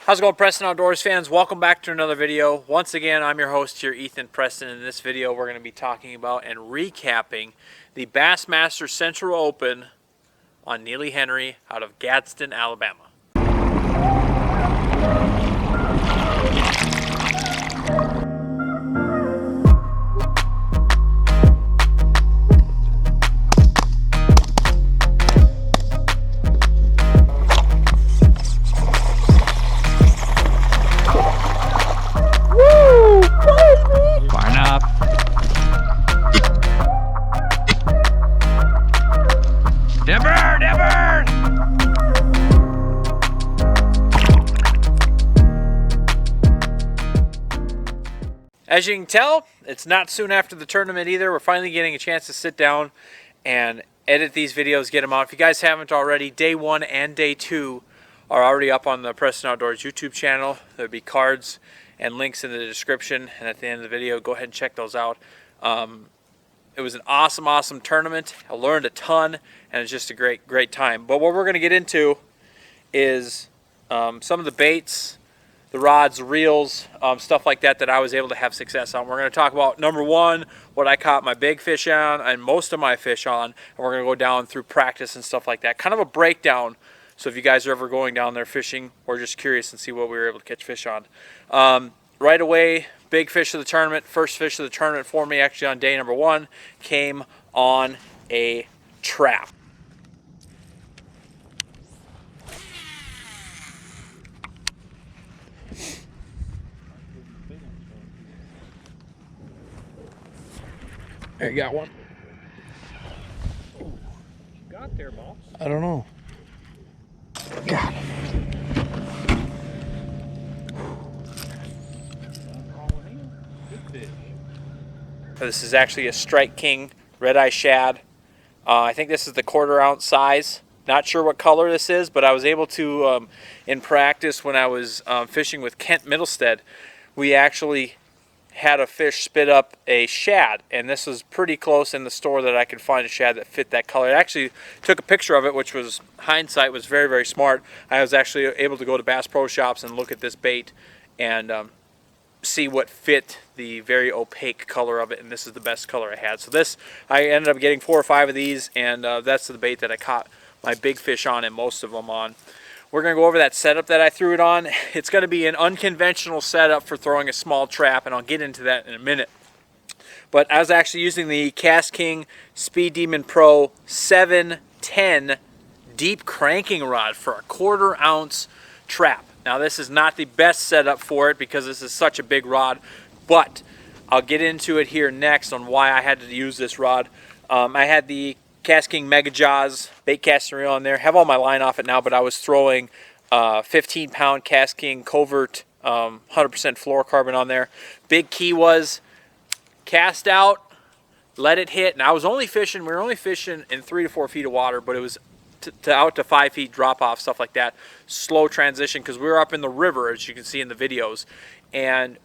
How's it going, Preston Outdoors fans? Welcome back to another video. Once again, I'm your host here, Ethan Preston. In this video, we're going to be talking about and recapping the Bassmaster Central Open on Neely Henry out of Gadsden, Alabama. As you can tell, it's not soon after the tournament either. We're finally getting a chance to sit down and edit these videos, get them out. If you guys haven't already, day 1 and day 2 are already up on the Preston Outdoors YouTube channel. There'll be cards and links in the description, and at the end of the video, go ahead and check those out. It was an awesome tournament. I learned a ton, and it's just a great time. But what we're going to get into is some of the baits, the rods, reels, stuff like that I was able to have success on. We're going to talk about, number one, what I caught my big fish on and most of my fish on, and we're going to go down through practice and stuff like that. Kind of a breakdown, so if you guys are ever going down there fishing or just curious and see what we were able to catch fish on. Right away, big fish of the tournament, first fish of the tournament for me actually on day number 1, came on a trap. There, you got one. Oh, what you got there, boss? I don't know. Got him. Good fish. This is actually a Strike King red eye shad. I think this is the 1/4 ounce size. Not sure what color this is, but I was able to, in practice when I was fishing with Kent Middlestead, we actually had a fish spit up a shad, and this was pretty close in the store that I could find a shad that fit that color. I actually took a picture of it, which was, hindsight was very smart. I was actually able to go to Bass Pro Shops and look at this bait and see what fit the very opaque color of it, and this is the best color I had. So this, I ended up getting 4 or 5 of these, and that's the bait that I caught my big fish on and most of them on. We're going to go over that setup that I threw it on. It's going to be an unconventional setup for throwing a small trap, and I'll get into that in a minute. But I was actually using the Cast King Speed Demon Pro 710 deep cranking rod for a 1/4 ounce trap. Now this is not the best setup for it because this is such a big rod, but I'll get into it here next on why I had to use this rod. I had the Cast King Mega Jaws bait casting reel on there. Have all my line off it now, but I was throwing 15-pound Cast King Covert 100% fluorocarbon on there. Big key was cast out, let it hit, and I was only fishing, we were only fishing in 3 to 4 feet of water, but it was out to 5 feet drop off, stuff like that. Slow transition, because we were up in the river, as you can see in the videos, and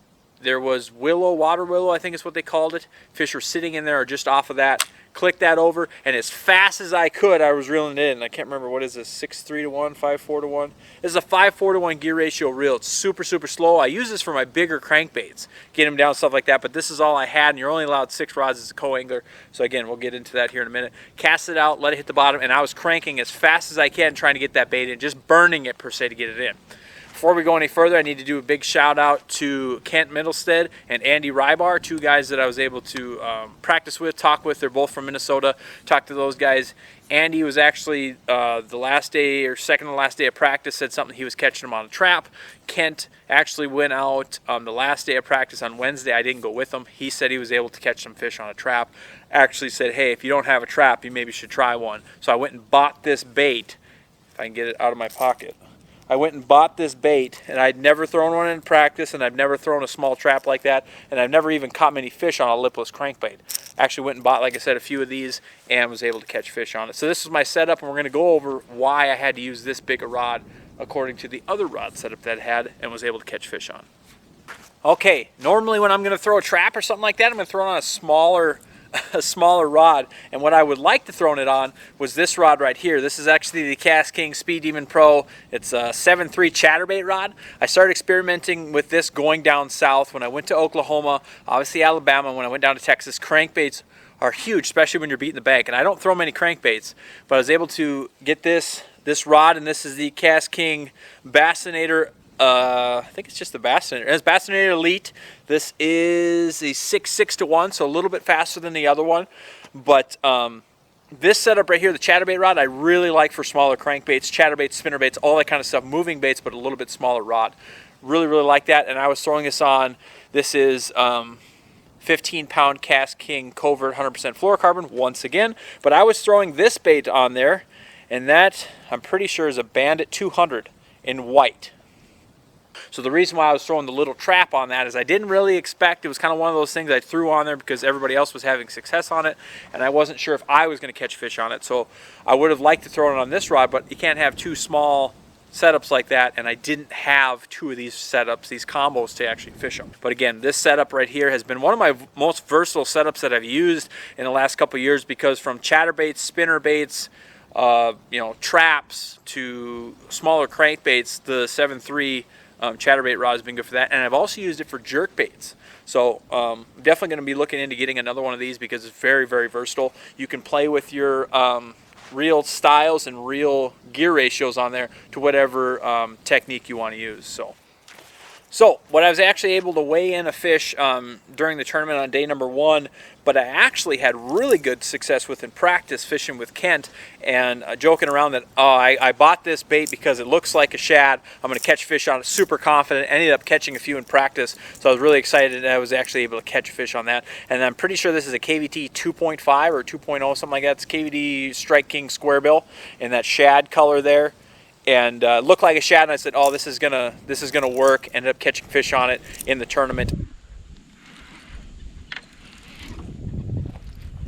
there was water willow, I think is what they called it. Fish were sitting in there or just off of that. Click that over, and as fast as I could, I was reeling it in. I can't remember, what is this, 6-3 to 1, 5-4 to 1? This is a 5-4 to 1 gear ratio reel. It's super slow. I use this for my bigger crankbaits, get them down, stuff like that, but this is all I had, and you're only allowed 6 rods as a co-angler. So again, we'll get into that here in a minute. Cast it out, let it hit the bottom, and I was cranking as fast as I can, trying to get that bait in, just burning it per se to get it in. Before we go any further, I need to do a big shout out to Kent Middlestead and Andy Rybar, 2 guys that I was able to practice with, talk with. They're both from Minnesota. Talked to those guys. Andy was actually the last day or second to last day of practice, said something he was catching them on a trap. Kent actually went out the last day of practice on Wednesday. I didn't go with him. He said he was able to catch some fish on a trap. Actually said, hey, if you don't have a trap, you maybe should try one. So I went and bought this bait, if I can get it out of my pocket. I went and bought this bait, and I'd never thrown one in practice, and I've never thrown a small trap like that, and I've never even caught many fish on a lipless crankbait. Actually went and bought, like I said, a few of these and was able to catch fish on it. So this is my setup, and we're going to go over why I had to use this big a rod according to the other rod setup that I had and was able to catch fish on. Okay, normally when I'm going to throw a trap or something like that, I'm going to throw it on a smaller a smaller rod, and what I would like to throw it on was this rod right here. This is actually the Cast King Speed Demon Pro. It's a 7.3 chatterbait rod. I started experimenting with this going down south when I went to Oklahoma, obviously Alabama. When I went down to Texas, crankbaits are huge, especially when you're beating the bank, and I don't throw many crankbaits, but I was able to get this rod, and this is the Cast King Bassinator. I think it's just the Bassinator. It's Bassinator Elite. This is a 6.6-1, so a little bit faster than the other one. But this setup right here, the chatterbait rod, I really like for smaller crankbaits, chatterbaits, spinnerbaits, all that kind of stuff, moving baits, but a little bit smaller rod. Really, really like that. And I was throwing this on. This is 15-pound Cast King Covert 100% fluorocarbon once again. But I was throwing this bait on there, and that I'm pretty sure is a Bandit 200 in white. So the reason why I was throwing the little trap on that is I didn't really expect, it was kind of one of those things I threw on there because everybody else was having success on it, and I wasn't sure if I was going to catch fish on it. So I would have liked to throw it on this rod, but you can't have two small setups like that, and I didn't have two of these setups, these combos, to actually fish them. But again, this setup right here has been one of my most versatile setups that I've used in the last couple of years, because from chatterbaits, spinnerbaits, traps to smaller crankbaits, the 7.3 chatterbait rod has been good for that, and I've also used it for jerk baits. So I'm definitely going to be looking into getting another one of these because it's very, very versatile. You can play with your reel styles and reel gear ratios on there to whatever technique you want to use. So what I was actually able to weigh in a fish during the tournament on day number 1, but I actually had really good success with in practice fishing with Kent, and joking around that I bought this bait because it looks like a shad. I'm going to catch fish on it, super confident. Ended up catching a few in practice, so I was really excited that I was actually able to catch fish on that. And I'm pretty sure this is a KVT 2.5 or 2.0, something like that. It's KVT Strike King Square Bill in that shad color there. And looked like a shad, and I said, "Oh, this is gonna work." Ended up catching fish on it in the tournament.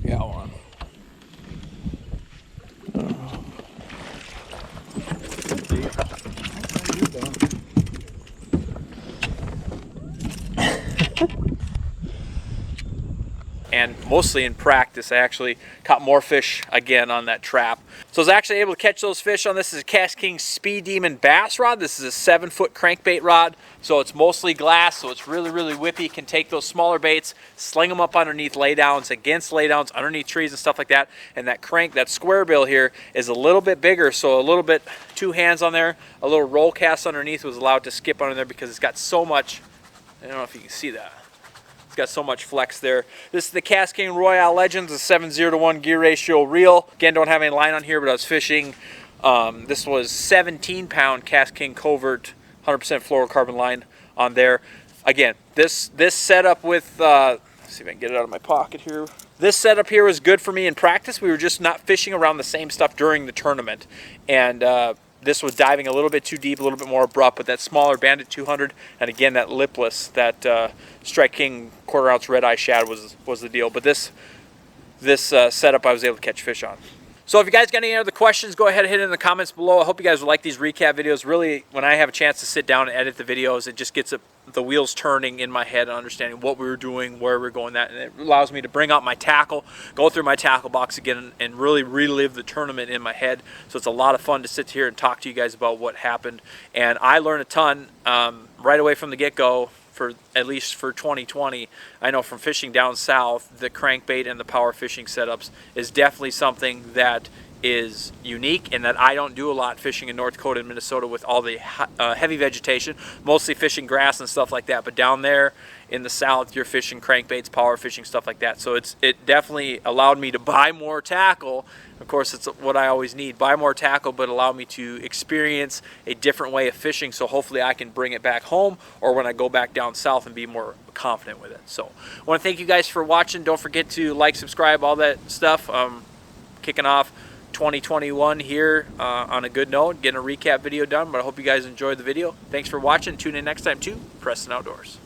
Yeah, hold on. And mostly in practice, I actually caught more fish again on that trap. So I was actually able to catch those fish on this. Is a Cast King Speed Demon bass rod. This is a 7-foot crankbait rod, so it's mostly glass, so it's really, really whippy. Can take those smaller baits, sling them up underneath laydowns, against laydowns, underneath trees and stuff like that. And that square bill here is a little bit bigger, so a little bit, 2 hands on there, a little roll cast underneath was allowed to skip under there because it's got so much, I don't know if you can see that. Got so much flex there. This is the Cast King Royale Legends, a 7.0-1 gear ratio reel. Again, don't have any line on here, but I was fishing. This was 17-pound Cast King Covert 100% fluorocarbon line on there. Again, this setup with, let's see if I can get it out of my pocket here. This setup here was good for me in practice. We were just not fishing around the same stuff during the tournament. And this was diving a little bit too deep, a little bit more abrupt, but that smaller Bandit 200, and again, that lipless, that Strike King quarter-ounce red-eye shad was the deal. But this setup I was able to catch fish on. So if you guys got any other questions, go ahead and hit it in the comments below. I hope you guys will like these recap videos. Really, when I have a chance to sit down and edit the videos, it just gets the wheels turning in my head and understanding what we were doing, where we're going, and it allows me to bring out my tackle, go through my tackle box again, and really relive the tournament in my head. So it's a lot of fun to sit here and talk to you guys about what happened. And I learned a ton right away from the get-go. At least for 2020, I know from fishing down south, the crankbait and the power fishing setups is definitely something that is unique and that I don't do a lot fishing in North Dakota and Minnesota with all the heavy vegetation, mostly fishing grass and stuff like that. But down there in the south, you're fishing crankbaits, power fishing, stuff like that. So it definitely allowed me to buy more tackle. Of course, it's what I always need, buy more tackle, but allow me to experience a different way of fishing, so hopefully I can bring it back home or when I go back down south and be more confident with it. So I want to thank you guys for watching. Don't forget to like, subscribe, all that stuff. Kicking off 2021 here on a good note, getting a recap video done, but I hope you guys enjoyed the video. Thanks for watching. Tune in next time to Preston Outdoors.